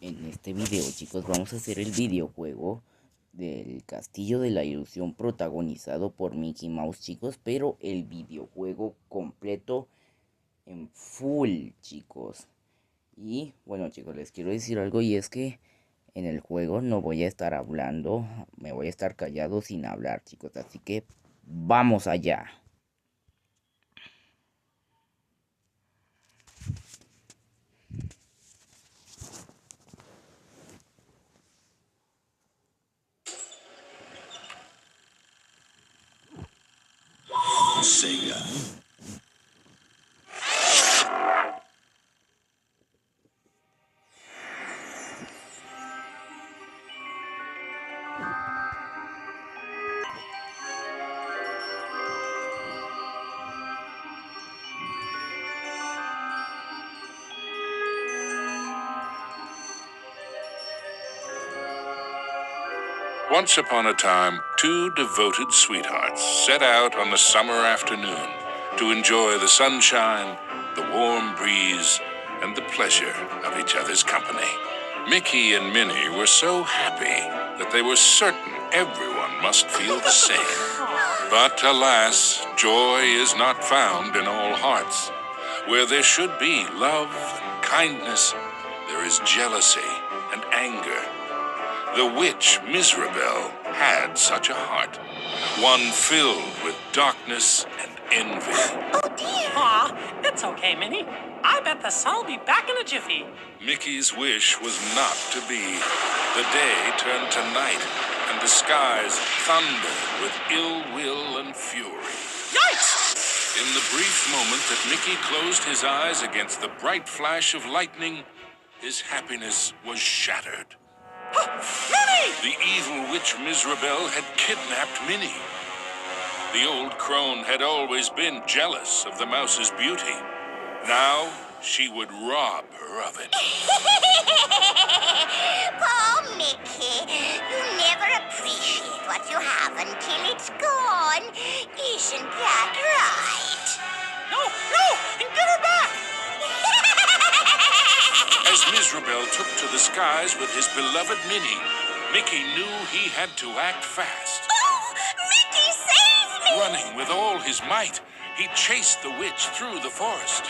En este video, chicos, vamos a hacer el videojuego del castillo de la ilusión protagonizado por Mickey Mouse, chicos, pero el videojuego completo en full, chicos. Y bueno, chicos, les quiero decir algo, y es que en el juego no voy a estar hablando, me voy a estar callado sin hablar, chicos, así que vamos allá. Sega. Once upon a time, two devoted sweethearts set out on a summer afternoon to enjoy the sunshine, the warm breeze, and the pleasure of each other's company. Mickey and Minnie were so happy that they were certain everyone must feel the same. But alas, joy is not found in all hearts. Where there should be love and kindness, there is jealousy and anger. The witch Miserabel had such a heart, one filled with darkness and envy. Oh dear! Aw, it's okay, Minnie. I bet the sun will be back in a jiffy. Mickey's wish was not to be. The day turned to night, and the skies thundered with ill will and fury. Yikes! In the brief moment that Mickey closed his eyes against the bright flash of lightning, his happiness was shattered. Minnie! The evil witch Miserabel had kidnapped Minnie. The old crone had always been jealous of the mouse's beauty. Now she would rob her of it. Poor Mickey, you never appreciate what you have until it's gone. Isn't that right? No! Get her back! As Miserabel took to the skies with his beloved Minnie, Mickey knew he had to act fast. Oh, Mickey, save me! Running with all his might, he chased the witch through the forest.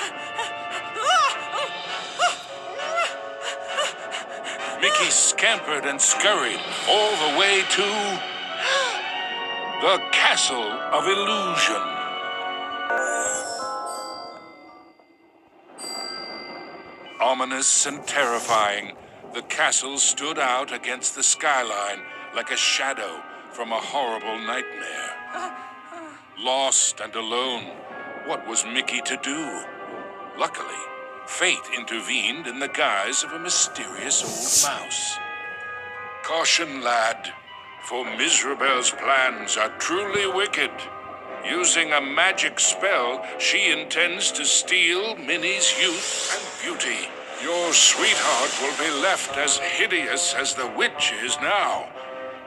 Mickey scampered and scurried all the way to the Castle of Illusion. Ominous and terrifying, the castle stood out against the skyline like a shadow from a horrible nightmare. Lost and alone, what was Mickey to do? Luckily, fate intervened in the guise of a mysterious old mouse. Caution, lad, for Miserabel's plans are truly wicked. Using a magic spell, she intends to steal Minnie's youth and beauty. Your sweetheart will be left as hideous as the witch is now,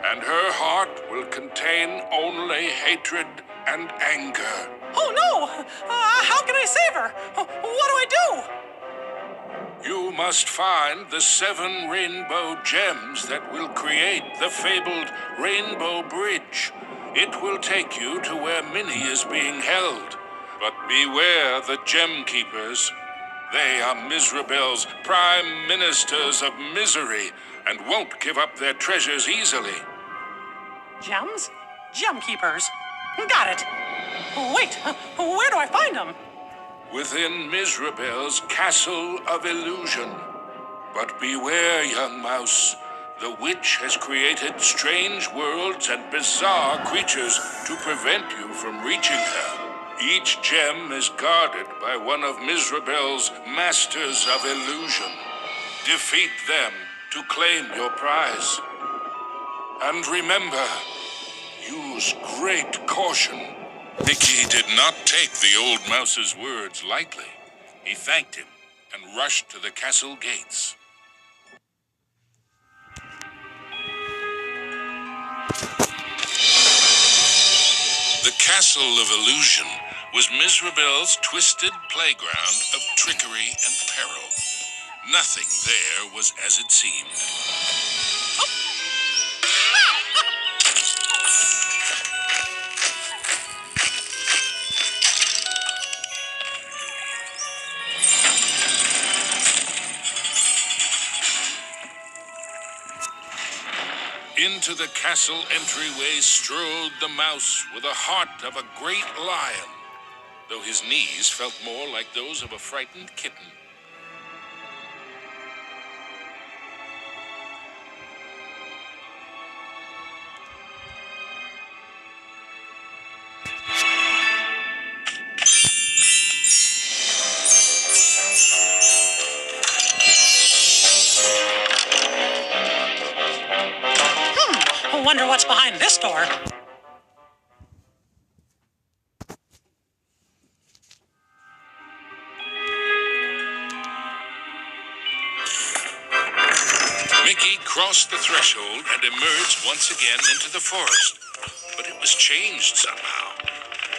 and her heart will contain only hatred and anger. Oh no! How can I save her? What do I do? You must find the 7 rainbow gems that will create the fabled Rainbow Bridge. It will take you to where Minnie is being held. But beware the gem keepers. They are Miserabel's prime ministers of misery and won't give up their treasures easily. Gems? Gem keepers. Got it. Wait, where do I find them? Within Miserabel's Castle of Illusion. But beware, young mouse. The witch has created strange worlds and bizarre creatures to prevent you from reaching her. Each gem is guarded by one of Miserabel's masters of illusion. Defeat them to claim your prize. And remember, use great caution. Mickey did not take the old mouse's words lightly. He thanked him and rushed to the castle gates. The Castle of Illusion was Miserabel's twisted playground of trickery and peril. Nothing there was as it seemed. Into the castle entryway strode the mouse with the heart of a great lion, though his knees felt more like those of a frightened kitten. Wonder what's behind this door. Mickey crossed the threshold and emerged once again into the forest. But it was changed somehow.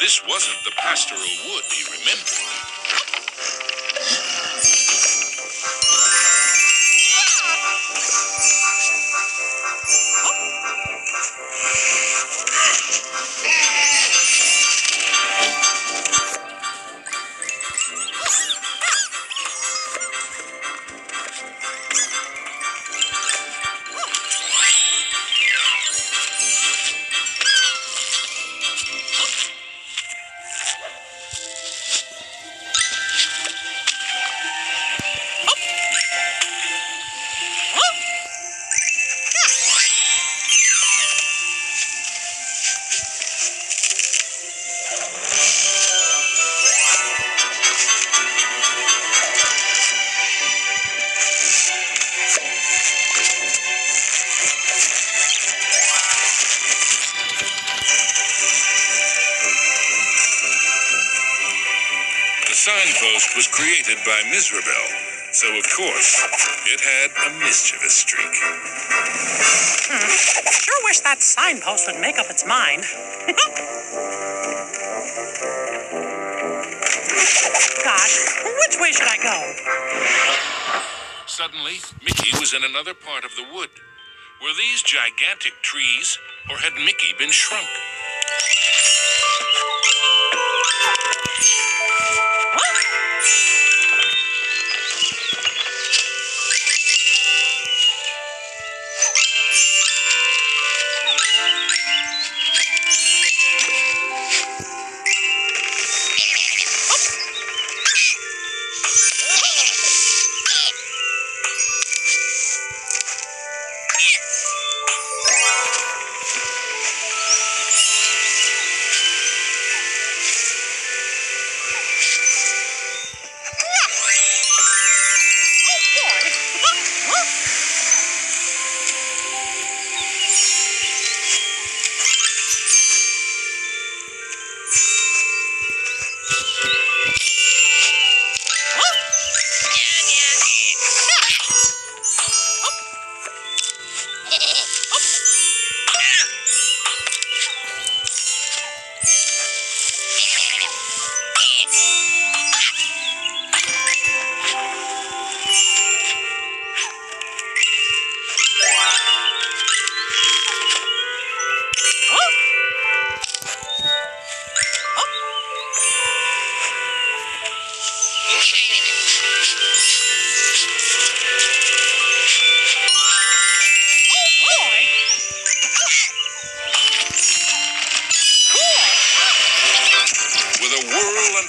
This wasn't the pastoral wood he remembered. The signpost was created by Miserabel, so of course it had a mischievous streak. Sure wish that signpost would make up its mind. Gosh, which way should I go? Suddenly, Mickey was in another part of the wood. Were these gigantic trees, or had Mickey been shrunk?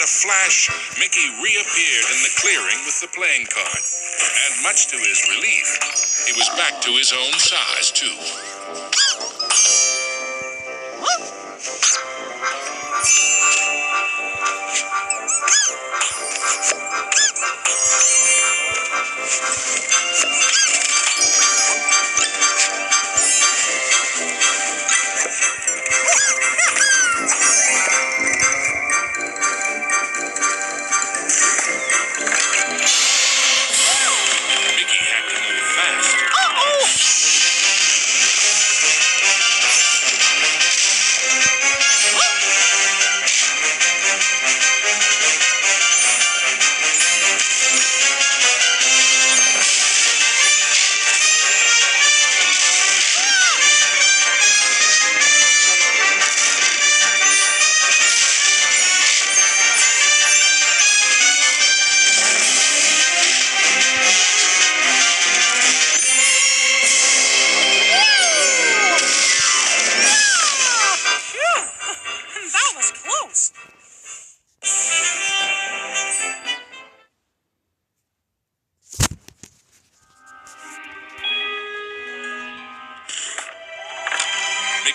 Flash, Mickey reappeared in the clearing with the playing card. And much to his relief, he was back to his own size, too.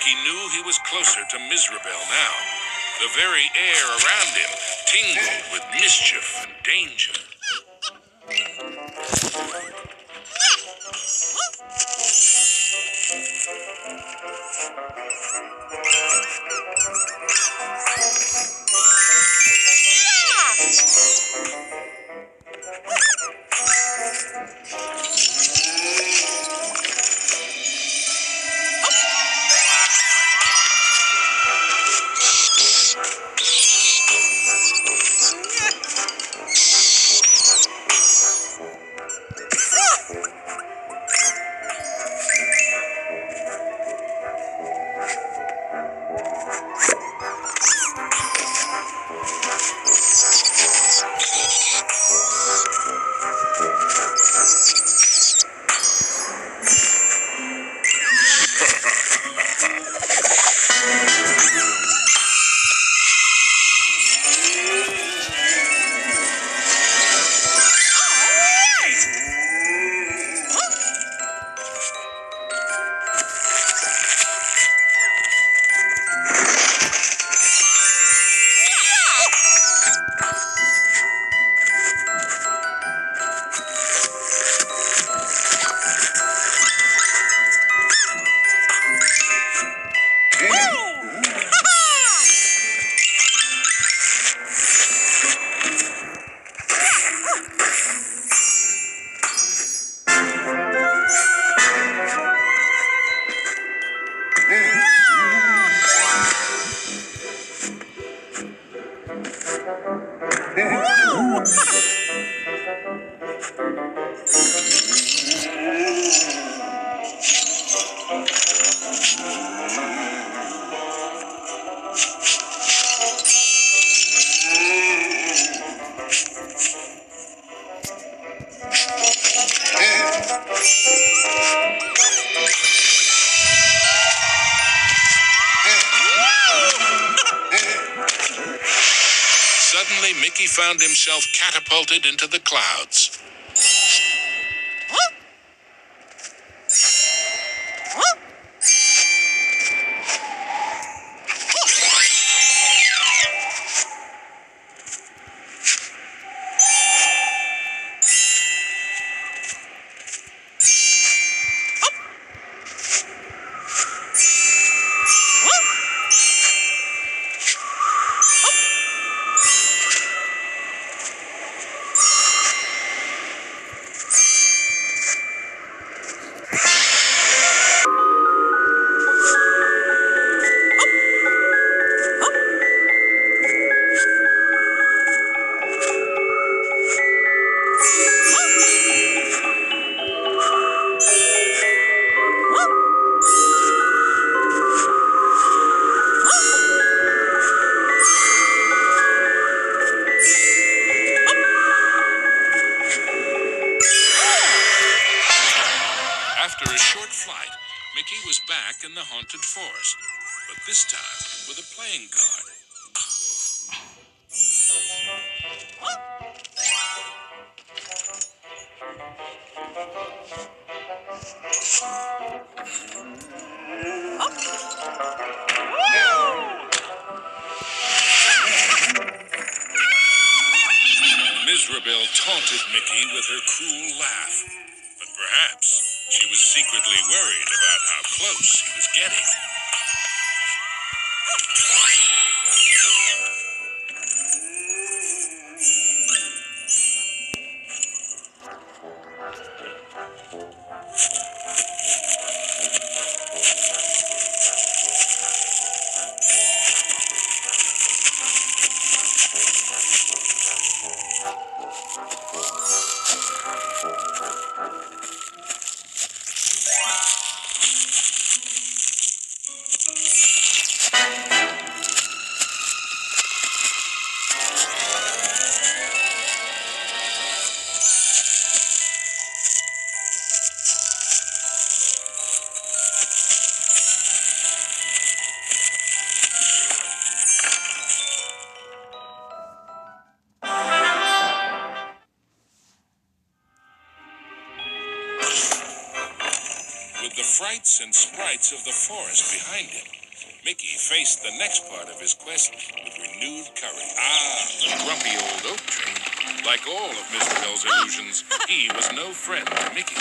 Mickey knew he was closer to Mizrabel now. The very air around him tingled with mischief and danger. Suddenly, Mickey found himself catapulted into the clouds. After a short flight, Mickey was back in the haunted forest, but this time with a playing card. Mizrabel taunted Mickey with her cruel laugh, but perhaps she was secretly worried about how close he was getting. with the frights and sprites of the forest behind him. Mickey faced the next part of his quest with renewed courage. The grumpy old oak tree. Like all of Mr. Bell's illusions, he was no friend to Mickey.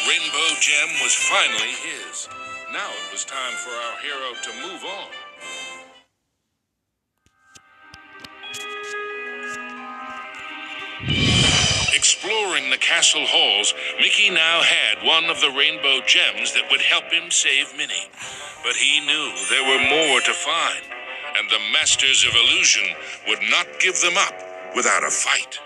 Rainbow gem was finally his. Now it was time for our hero to move on. Exploring the castle halls, Mickey now had one of the rainbow gems that would help him save Minnie. But he knew there were more to find, and the Masters of Illusion would not give them up without a fight.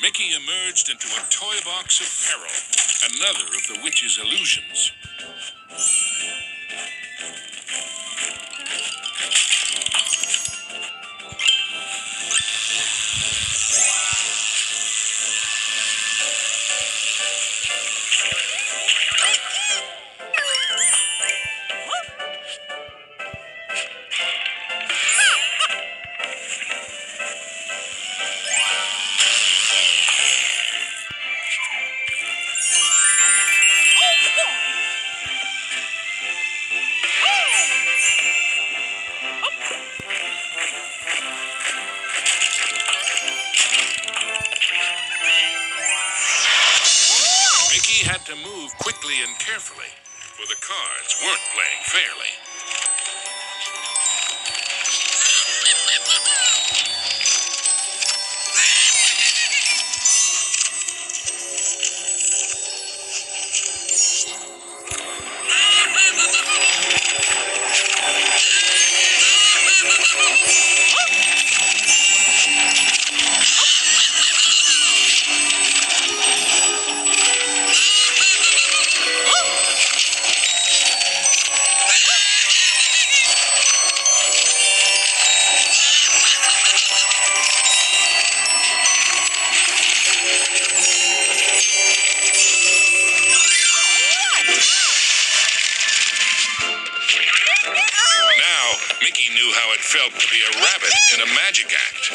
Mickey emerged into a toy box of peril, another of the witch's illusions. Mickey had to move quickly and carefully, for the cards weren't playing fairly. Mickey knew how it felt to be a rabbit in a magic act.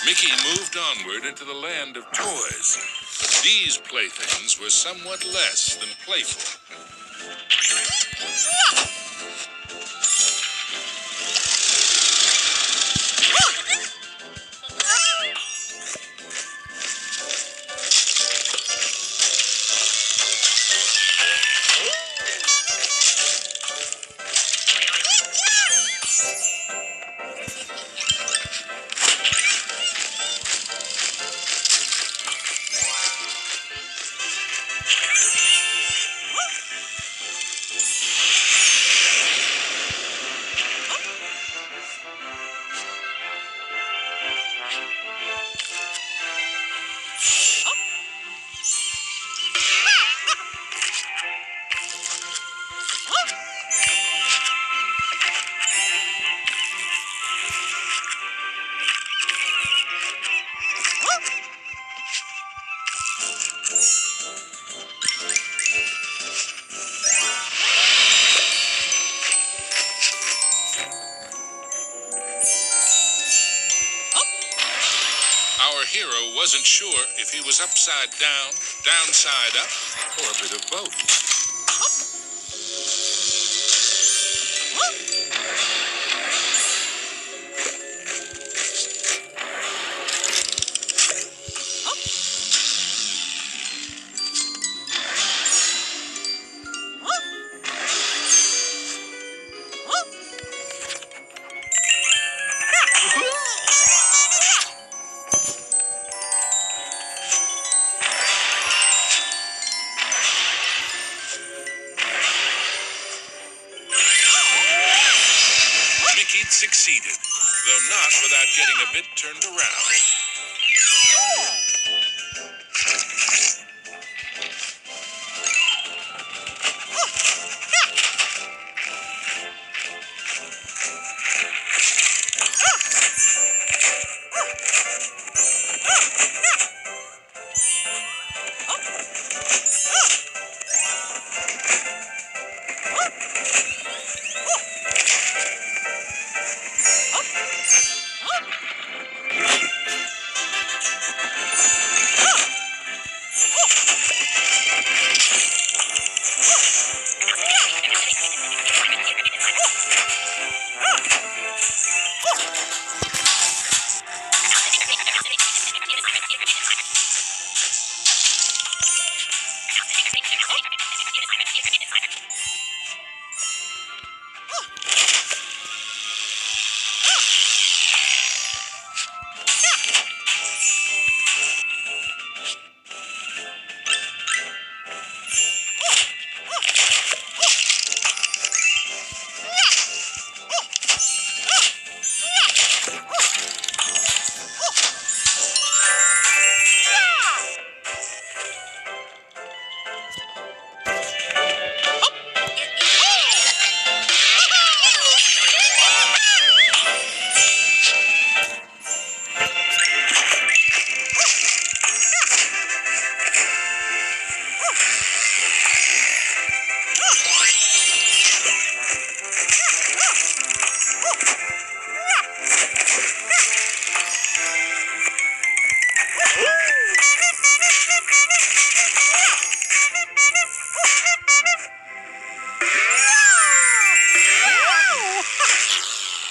Mickey moved onward into the land of toys. These playthings were somewhat less than playful. Our hero wasn't sure if he was upside down, downside up, or a bit of both. Mickey'd succeeded, though not without getting a bit turned around.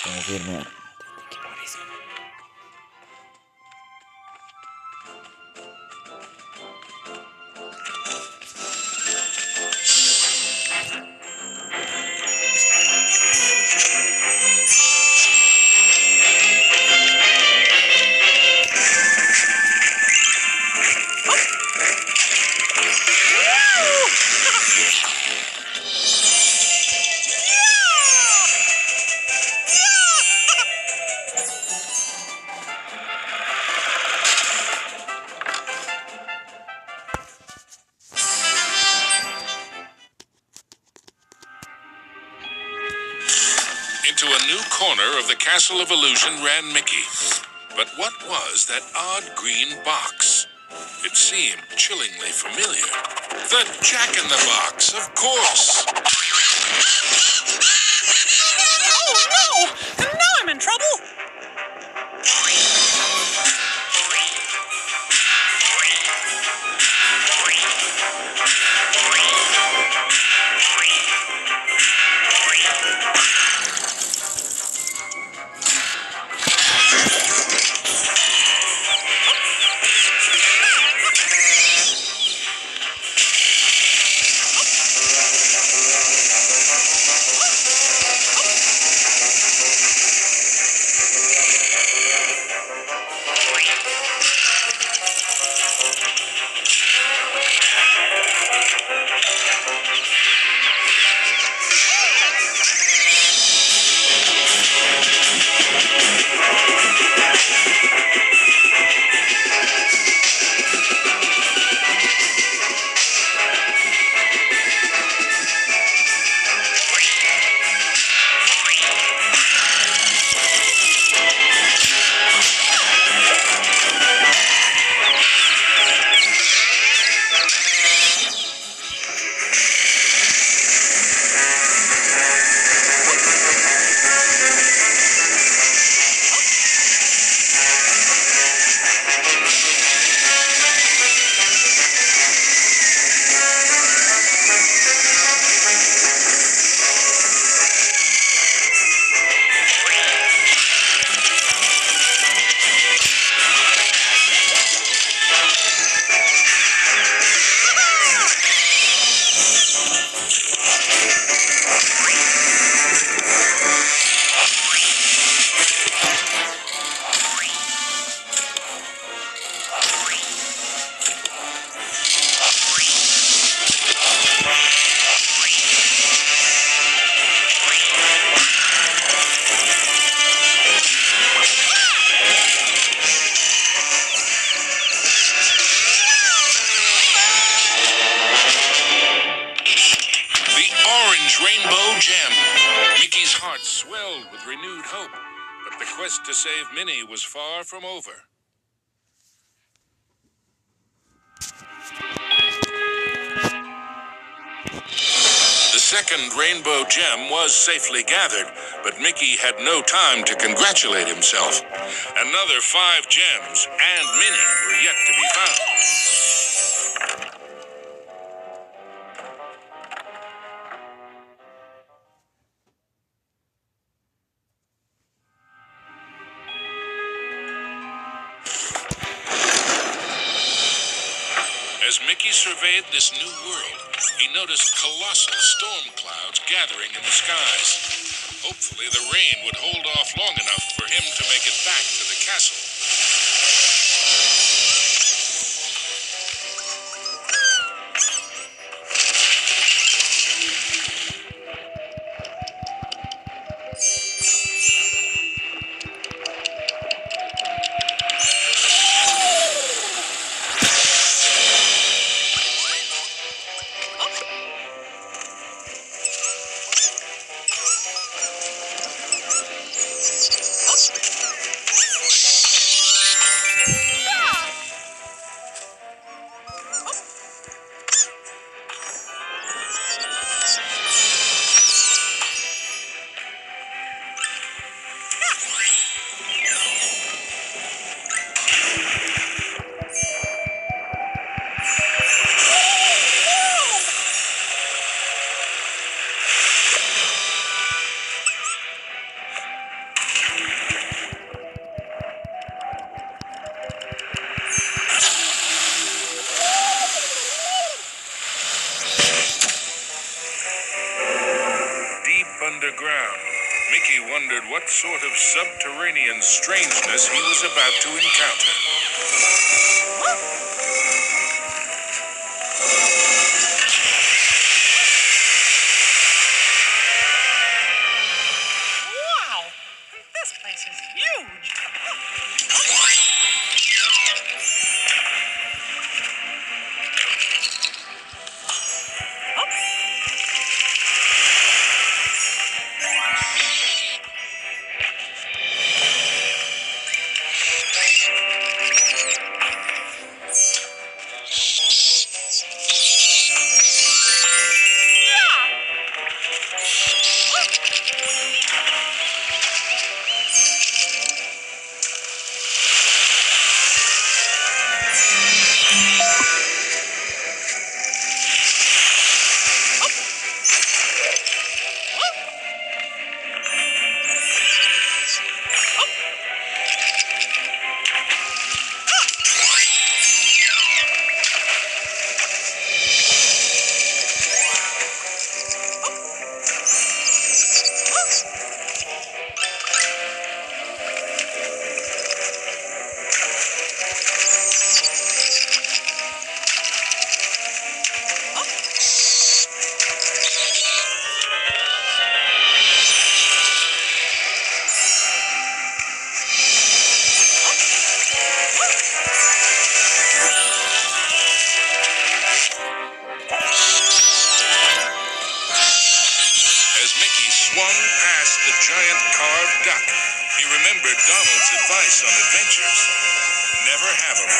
Confirmar. Desde que aparezca. Into a new corner of the Castle of Illusion ran Mickey. But what was that odd green box? It seemed chillingly familiar. The Jack-in-the-Box, of course. Oh no! Now I'm in trouble! Rainbow Gem. Mickey's heart swelled with renewed hope, but the quest to save Minnie was far from over. The second Rainbow Gem was safely gathered, but Mickey had no time to congratulate himself. Another 5 gems and Minnie were yet to be found. As Mickey surveyed this new world, he noticed colossal storm clouds gathering in the skies. Hopefully the rain would hold off long enough for him to make it back to the castle. what sort of subterranean strangeness he was about to encounter. Wow! This place is huge! As Mickey swung past the giant carved duck, he remembered Donald's advice on adventures. Never have 'em.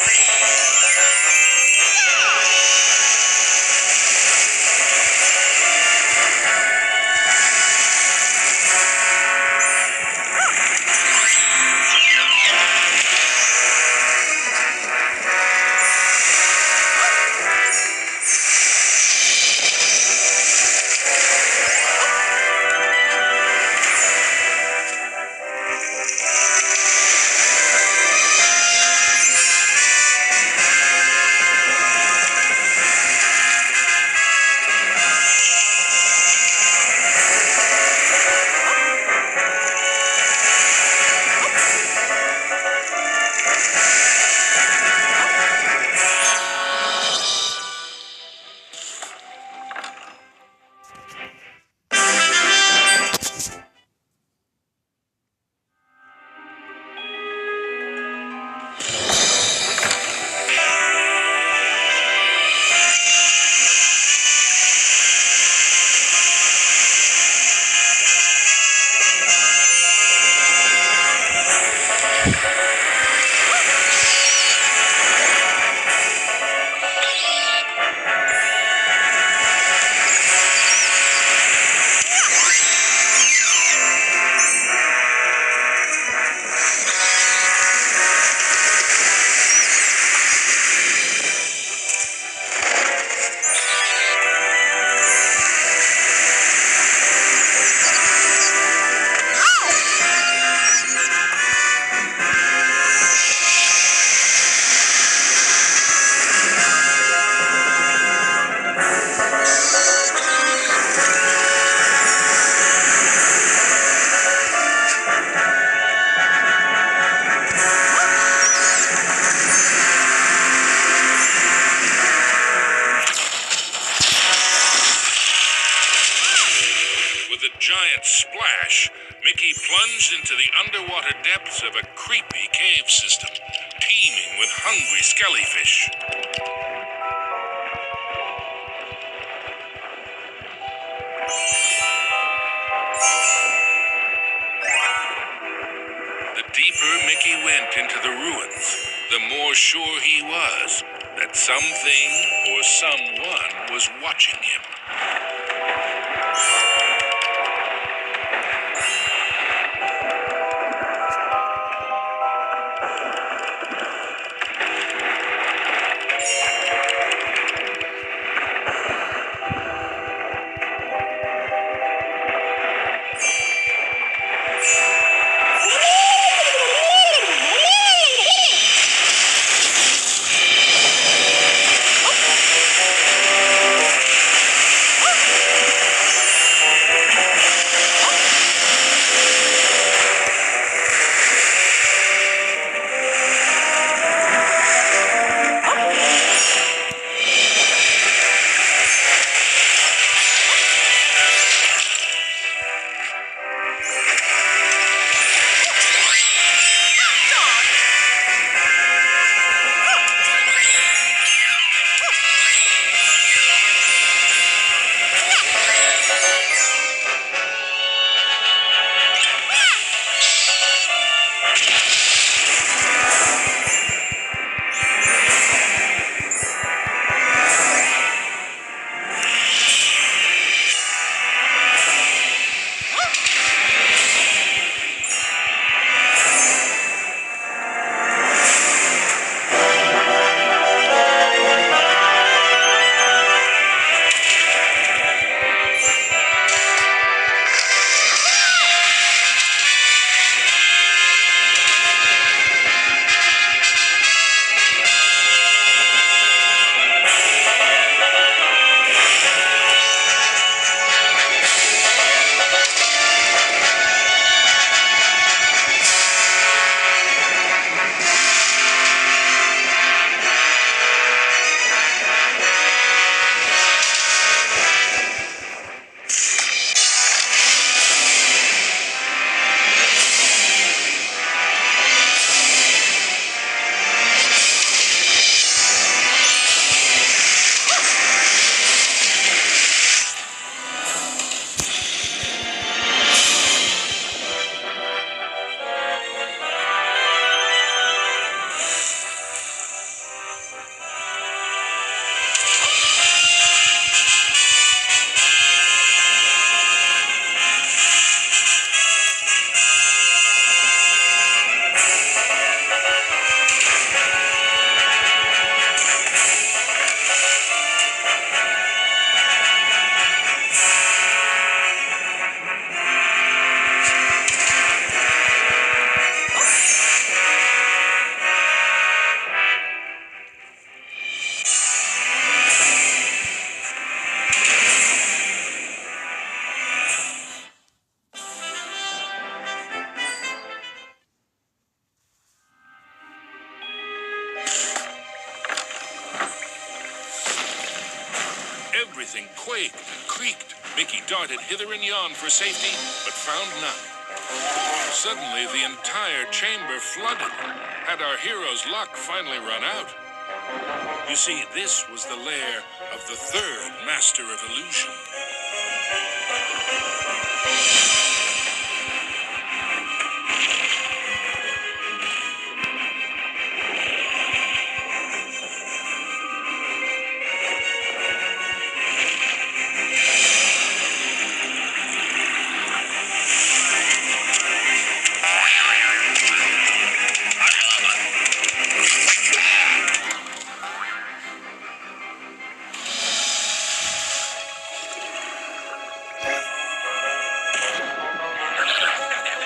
Giant splash, Mickey plunged into the underwater depths of a creepy cave system, teeming with hungry skellyfish. The deeper Mickey went into the ruins, the more sure he was that something or someone was watching him. Everything quaked and creaked. Mickey darted hither and yon for safety, but found none. Suddenly, the entire chamber flooded. Had our hero's luck finally run out? You see, this was the lair of the third master of illusion.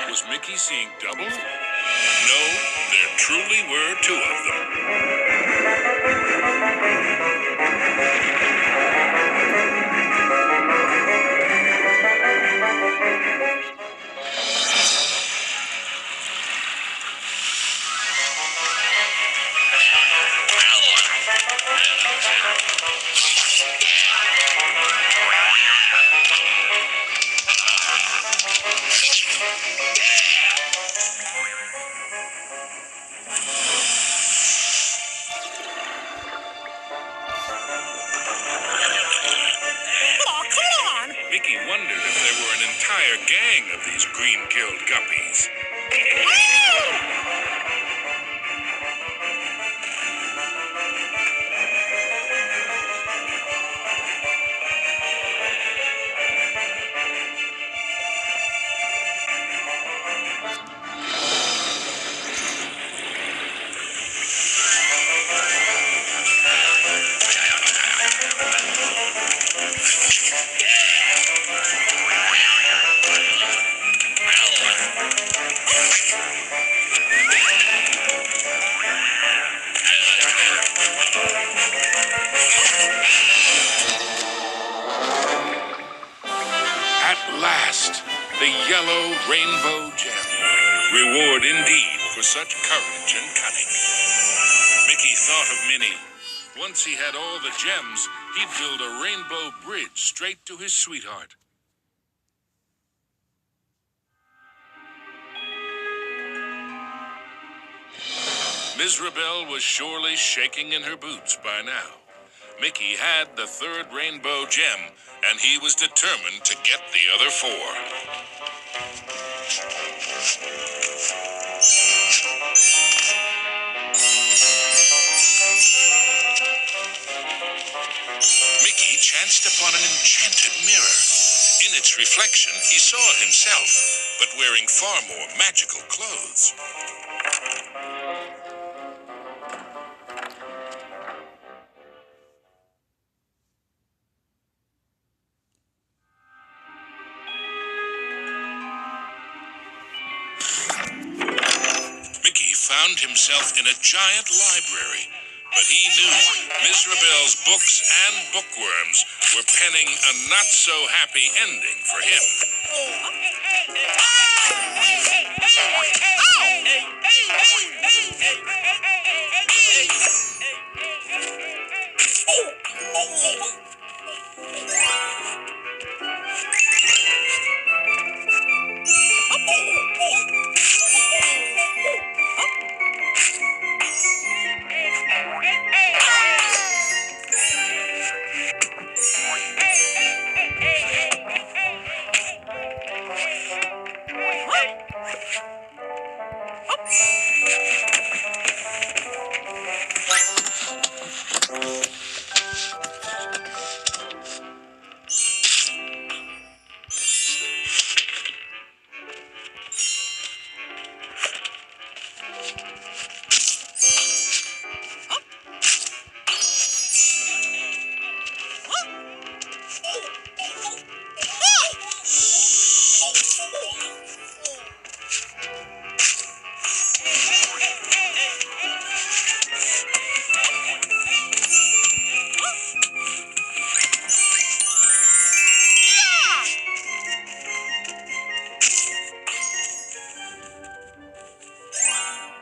Was Mickey seeing double? No, there truly were two of them. Oh, come on! Mickey wondered if there were an entire gang of these green-killed guppies. At last, the yellow rainbow gem. Reward indeed for such courage and cunning. Mickey thought of Minnie. Once he had all the gems, he'd build a rainbow bridge straight to his sweetheart. Mizrabel was surely shaking in her boots by now. Mickey had the third rainbow gem, and he was determined to get the other four. Mickey chanced upon an enchanted mirror. In its reflection, he saw himself, but wearing far more magical clothes. Mickey found himself in a giant library, but he knew Mizrabel's books and bookworms were penning a not-so-happy ending for him.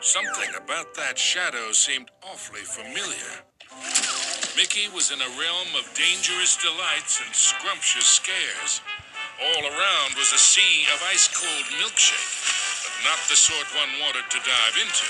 Something about that shadow seemed awfully familiar. Mickey was in a realm of dangerous delights and scrumptious scares. All around was a sea of ice-cold milkshake, but not the sort one wanted to dive into.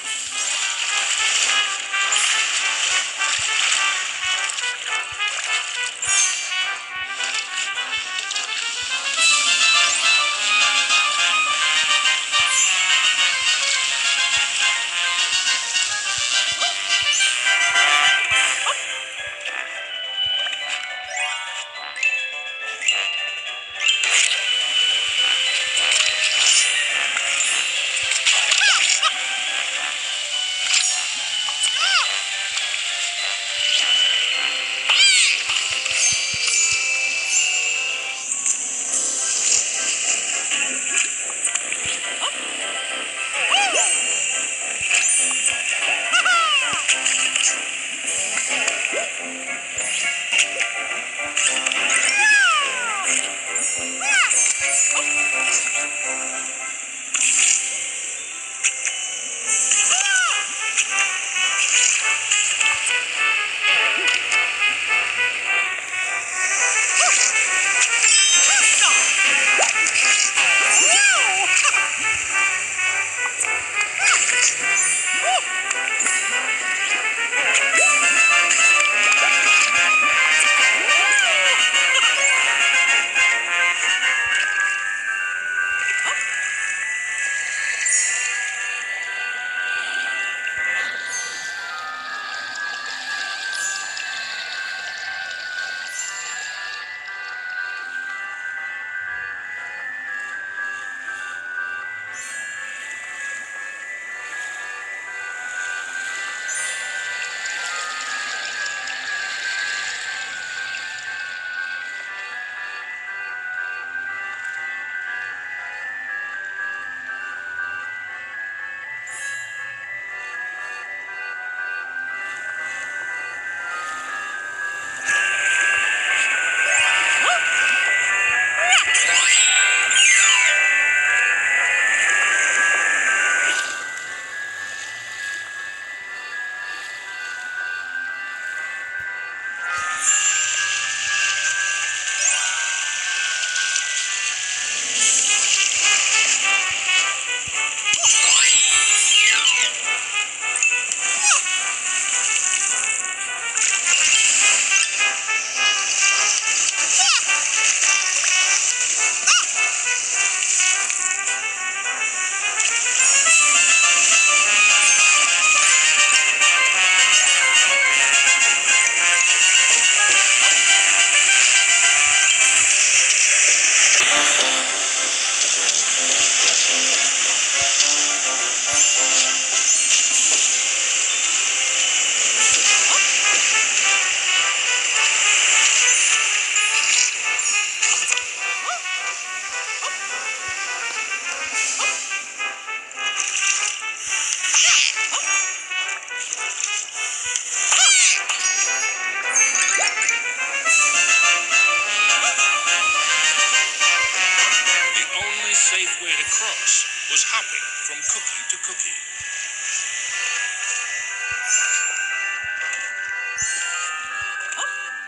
Was hopping from cookie to cookie.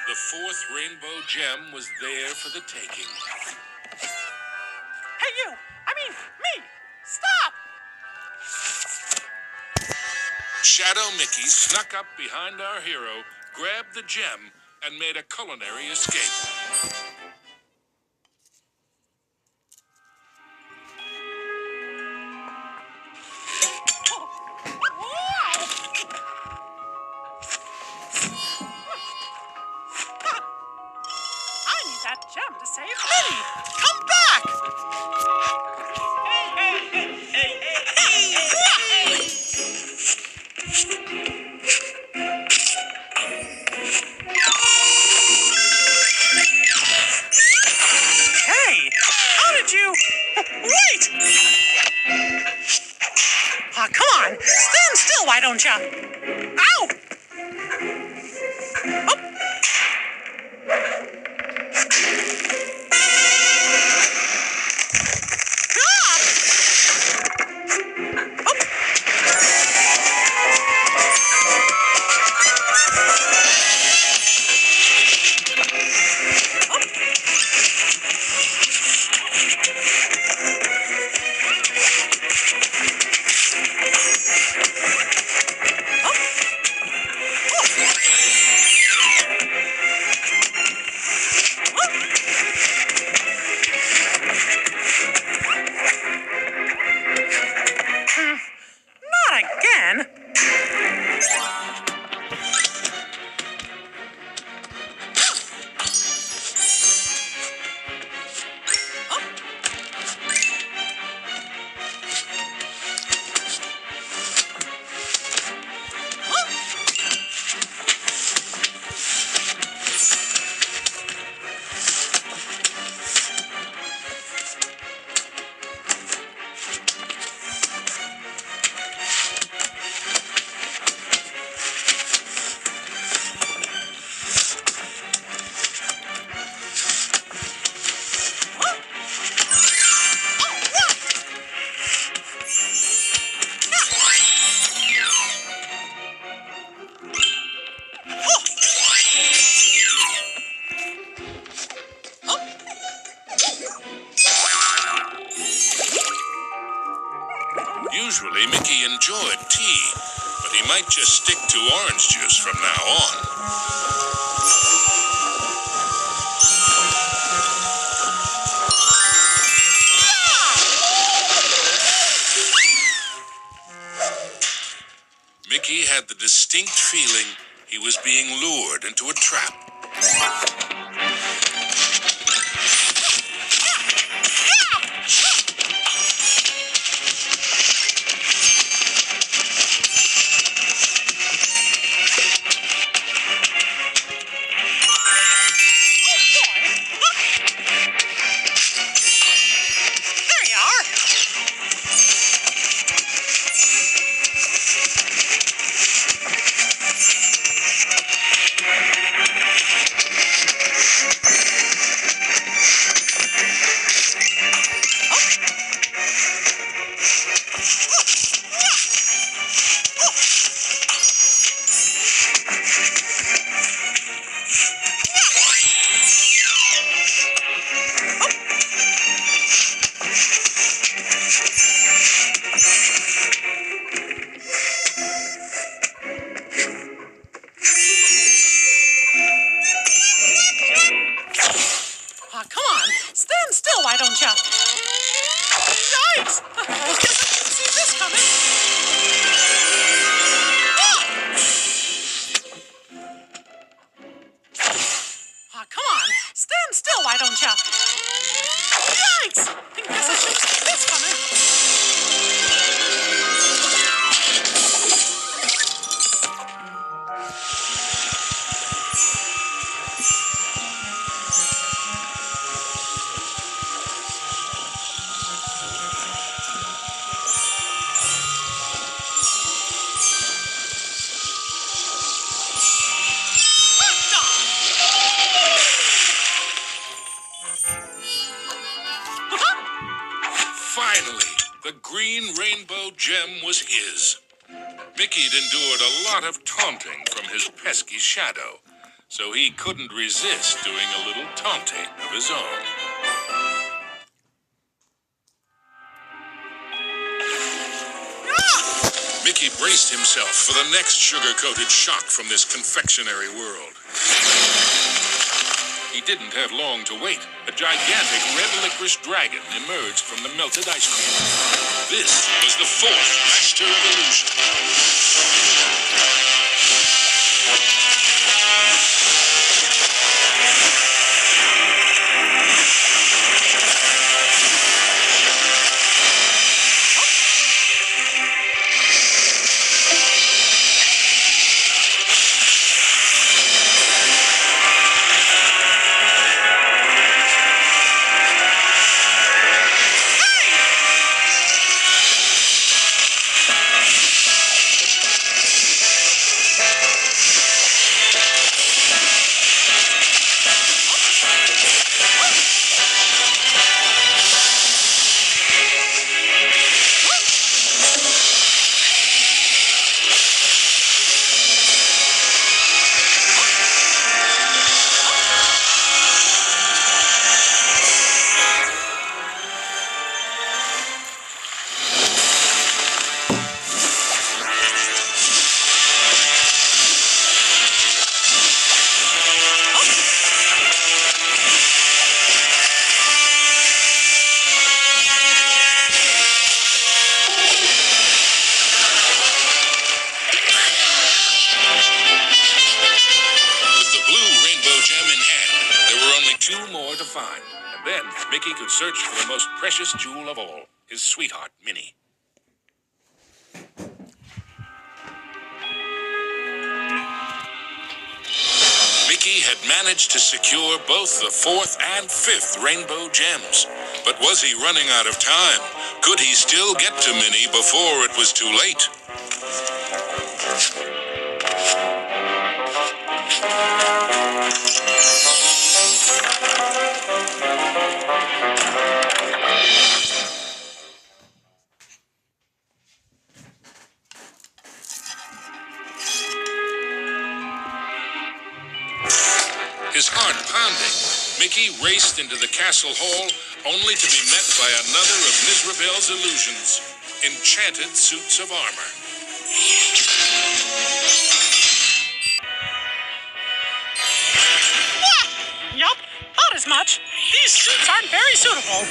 The fourth rainbow gem was there for the taking. Hey, you! I mean, me! Stop! Shadow Mickey snuck up behind our hero, grabbed the gem, and made a culinary escape. I need that gem to save Minnie! Come back! Hey! How did you... Wait! Come on! Stand still, why don't ya? Ow! Mickey enjoyed tea, but he might just stick to orange juice from now on. Mickey had the distinct feeling he was being lured into a trap. There you are. Come on. Stand still, why don't you? Yikes! See this coming? Come on. Stand still, why don't you? Yikes! Guess I shouldn't see this coming. Finally, the green rainbow gem was his. Mickey'd endured a lot of taunting from his pesky shadow, so he couldn't resist doing a little taunting of his own. Mickey braced himself for the next sugar-coated shock from this confectionery world. He didn't have long to wait. A gigantic red licorice dragon emerged from the melted ice cream. This was the fourth master of illusion. Then Mickey could search for the most precious jewel of all, his sweetheart, Minnie. Mickey had managed to secure both the fourth and fifth rainbow gems. But was he running out of time? Could he still get to Minnie before it was too late? His heart pounding, Mickey raced into the castle hall, only to be met by another of Mizrabel's illusions. enchanted suits of armor. Yup, not as much. These suits aren't very suitable.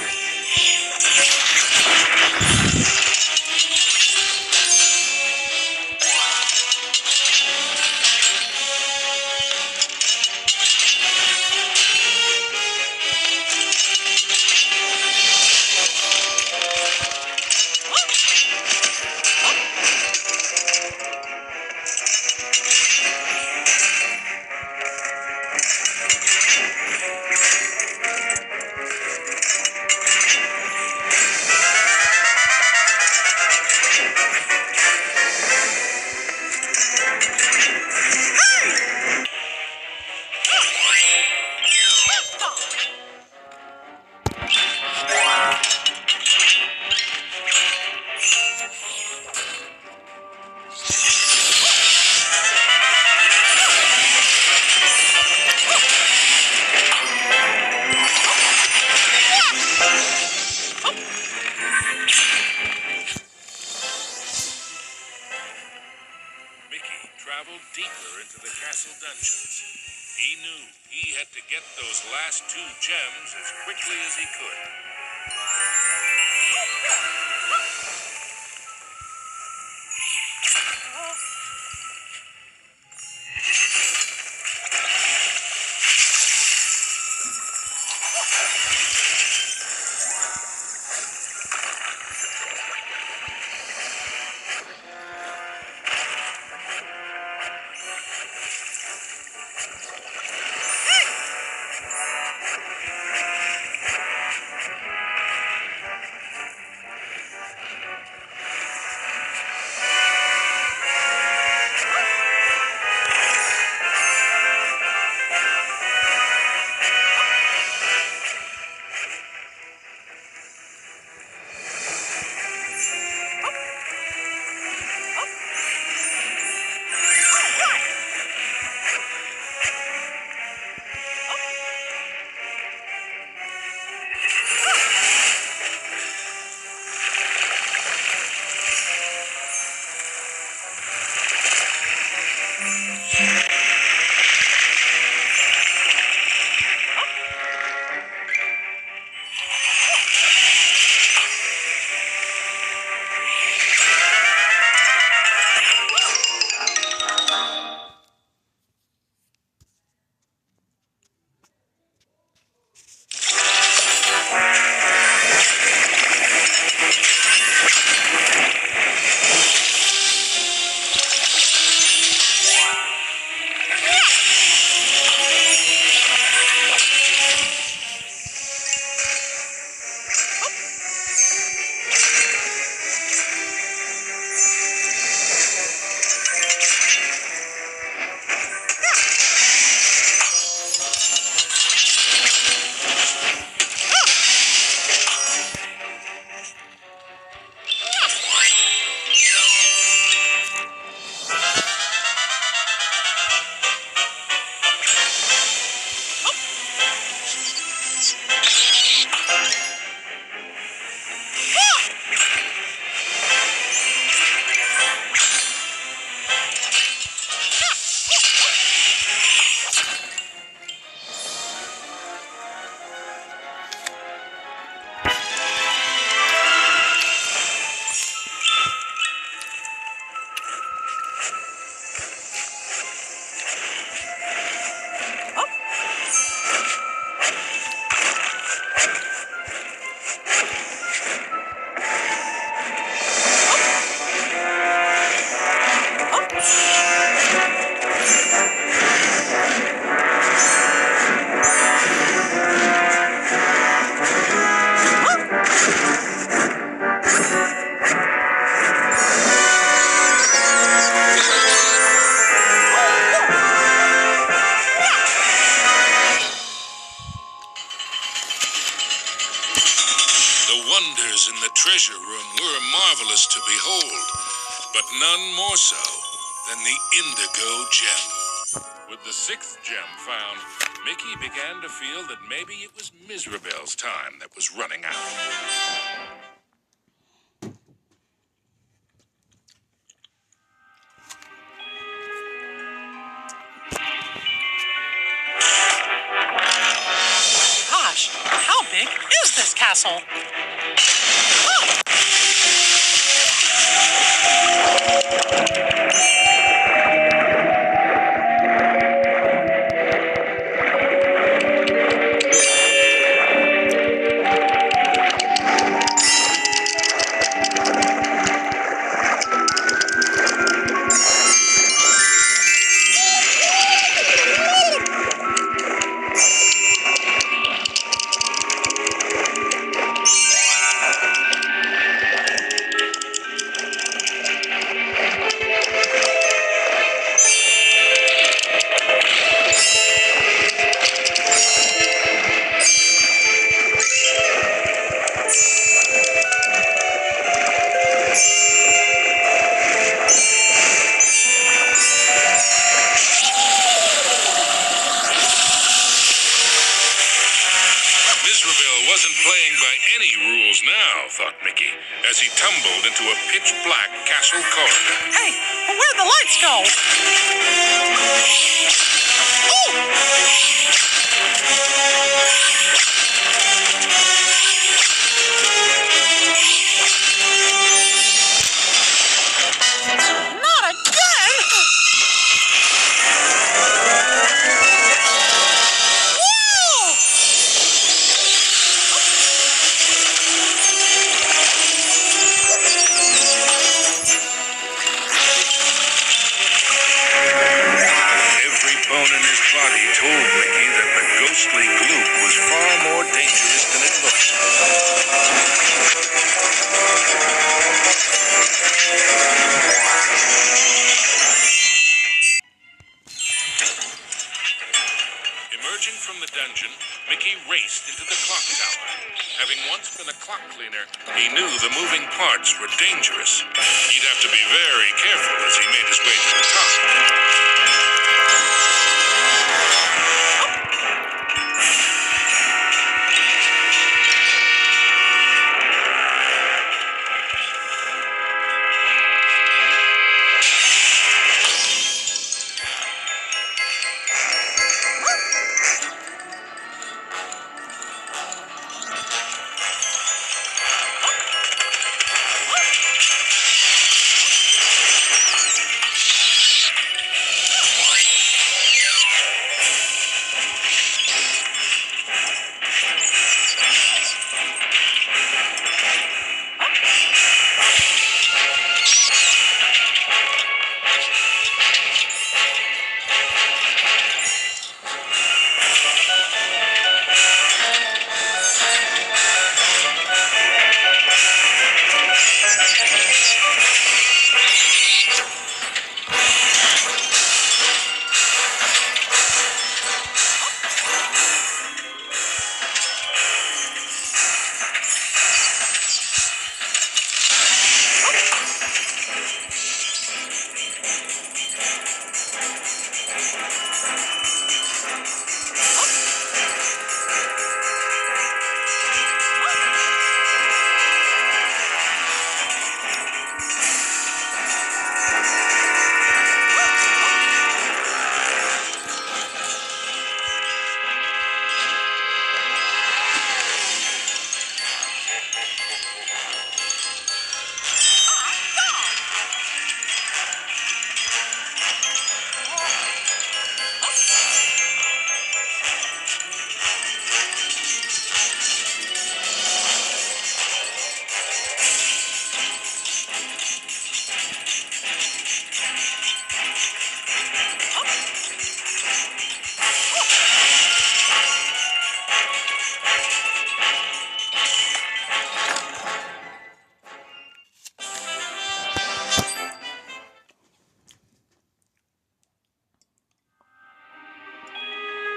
Mickey traveled deeper into the castle dungeons. He knew he had to get those last 2 gems as quickly as he could. wonders in the treasure room were marvelous to behold, but none more so than the indigo gem. With the 6th gem found, Mickey began to feel that maybe it was Mizrabel's time that was running out. castle. Wasn't playing by any rules now, thought Mickey, as he tumbled into a pitch-black castle corridor. Hey, where'd the lights go? Not again! Whoa! Every bone in his body told Mickey that the ghostly gloop was far more dangerous than it looked. Emerging from the dungeon, Mickey raced into the clock tower. Having once been a clock cleaner, he knew the moving parts were dangerous. He'd have to be very careful as he made his way to the top.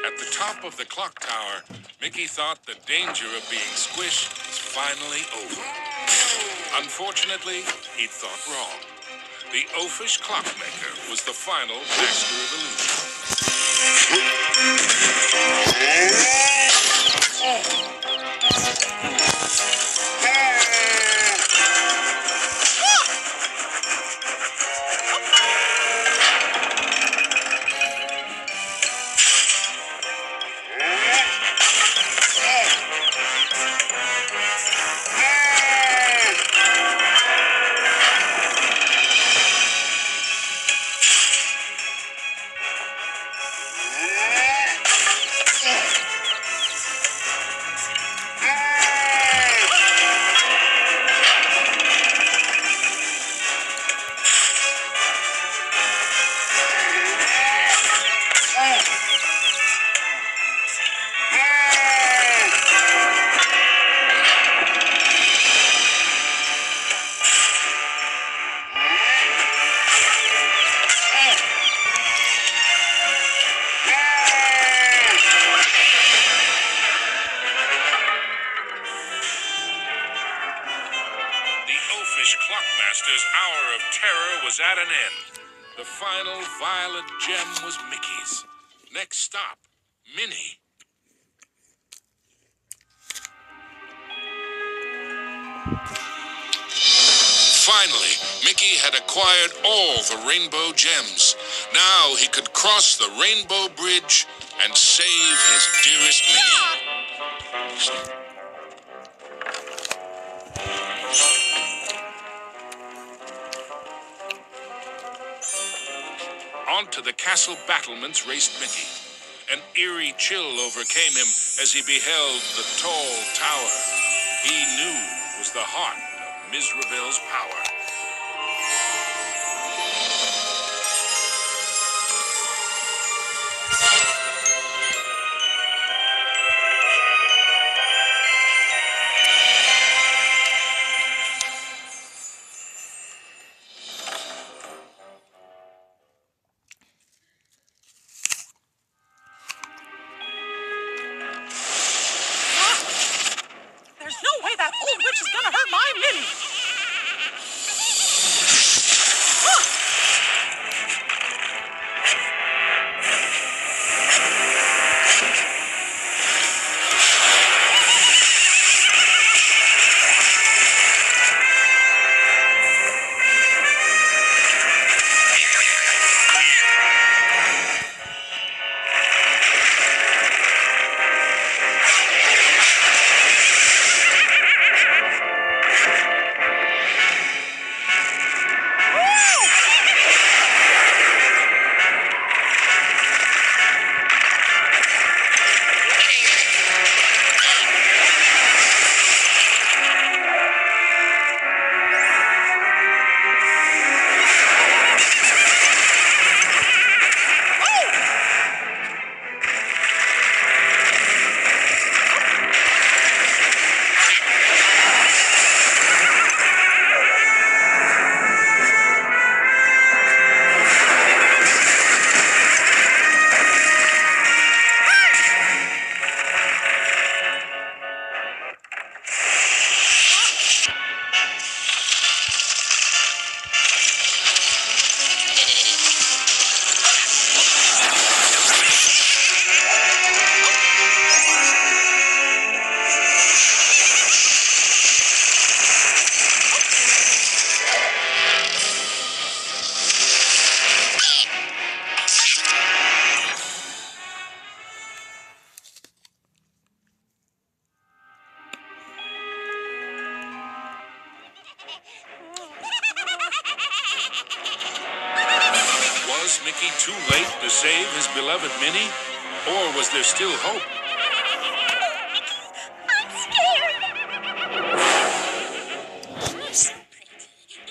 At the top of the clock tower, Mickey thought the danger of being squished was finally over. Unfortunately, he'd thought wrong. The oafish clockmaker was the final master of illusion. was at an end. The final violet gem was Mickey's. Next stop, Minnie. Finally, Mickey had acquired all the rainbow gems. Now he could cross the rainbow bridge and save his dearest Minnie. Onto the castle battlements raced Mickey. An eerie chill overcame him as he beheld the tall tower he knew was the heart of Mizravel's power. There's no way that old witch is gonna hurt my Minnie. Was Mickey too late to save his beloved Minnie? Or was there still hope? I'm scared. She's so pretty.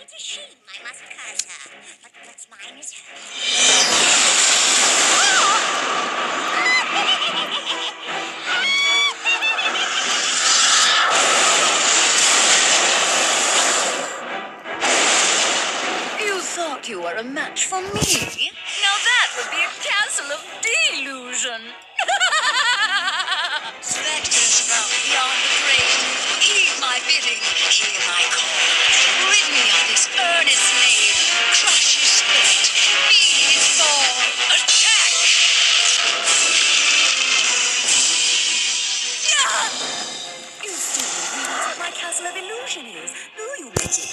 It's a shame I must curse her. But what's mine is You thought you were a match for me? Now that would be a castle of delusion. Spectres from beyond the grave, heed my bidding, hear my call. Rid me of this earnest slave, crush his spirit, be his fall. Attack! Yeah! You still don't realize what my castle of illusion is, do you, Mitty?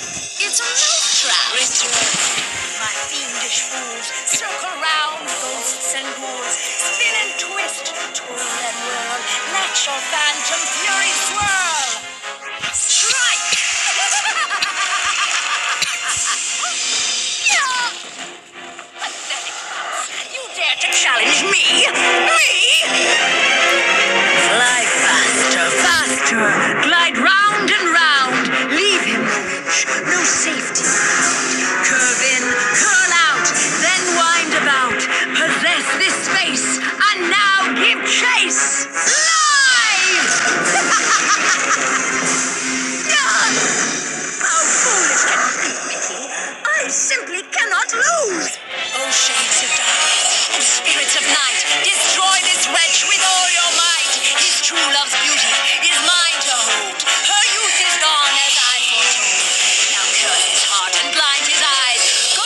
It's a mousetrap. Return. My fiendish fools circle round ghosts and ghouls, spin and twist, twirl and whirl, let your phantom fury swirl. Strike! Yeah! Pathetic mouse, you dare to challenge me? Me? Fly faster, faster, glide round and round, leave him no inch, no safety. Curve in, curl out, then wind about, possess this space, and now give chase. Live! How foolish can you be, Mickey? I simply cannot lose. Oh, shades of darkness, oh, spirits of night, destroy this wretch with all your might. His true love's beauty is mine to hold. Her youth is gone as I foretold. Now curse his heart and blind his eyes. Go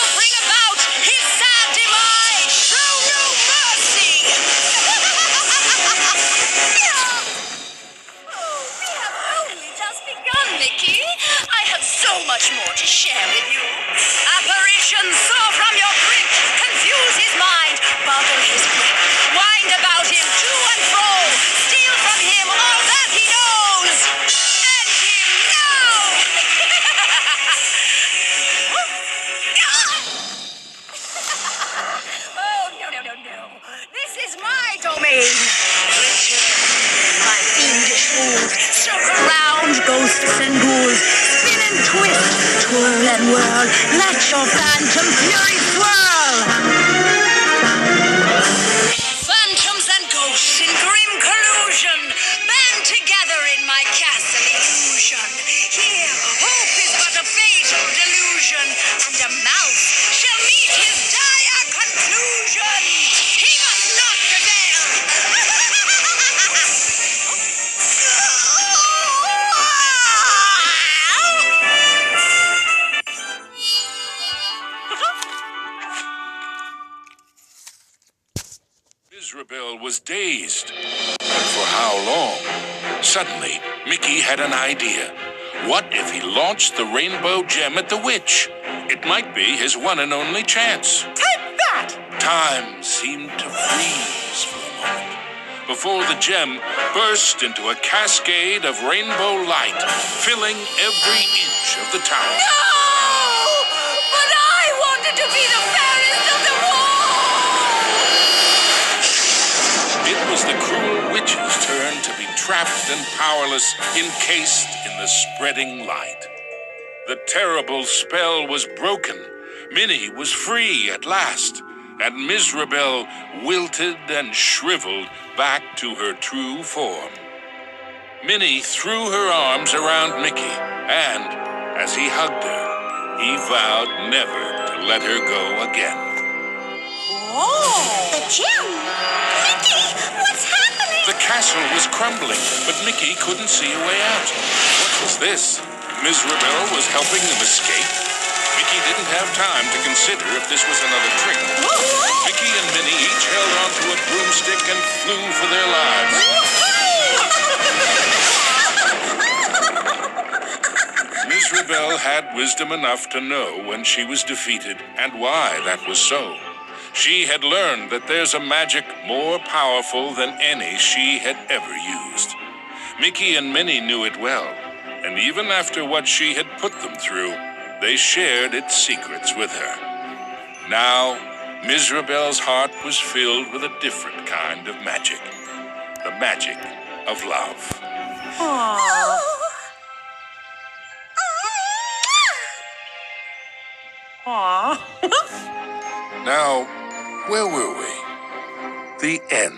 world. Let your phantom fury swirl. Phantoms and ghosts in grim collusion band together in my castle illusion. Here, hope is but a fatal delusion, and a mouse shall meet his dire conclusion. He must not prevail. Mizrabel was dazed. But for how long? Suddenly, Mickey had an idea. What if he launched the rainbow gem at the witch? It might be his one and only chance. Take that! Time seemed to freeze for a moment before the gem burst into a cascade of rainbow light, filling every inch of the tower. No! But I wanted to be the fairest of them all! It was the cruel witch's turn to be trapped and powerless, encased in the spreading light. The terrible spell was broken. Minnie was free at last, and Mizrabel wilted and shriveled back to her true form. Minnie threw her arms around Mickey, and as he hugged her, he vowed never to let her go again. The gem! Mickey, what's happening? The castle was crumbling, but Mickey couldn't see a way out. What was this? Mizrabel was helping them escape? Mickey didn't have time to consider if this was another trick. Mickey and Minnie each held onto a broomstick and flew for their lives. Mizrabel had wisdom enough to know when she was defeated and why that was so. She had learned that there's a magic more powerful than any she had ever used. Mickey and Minnie knew it well, and even after what she had put them through, they shared its secrets with her. Now, Mizrabel's heart was filled with a different kind of magic. The magic of love. Aw. Now, where were we? The end.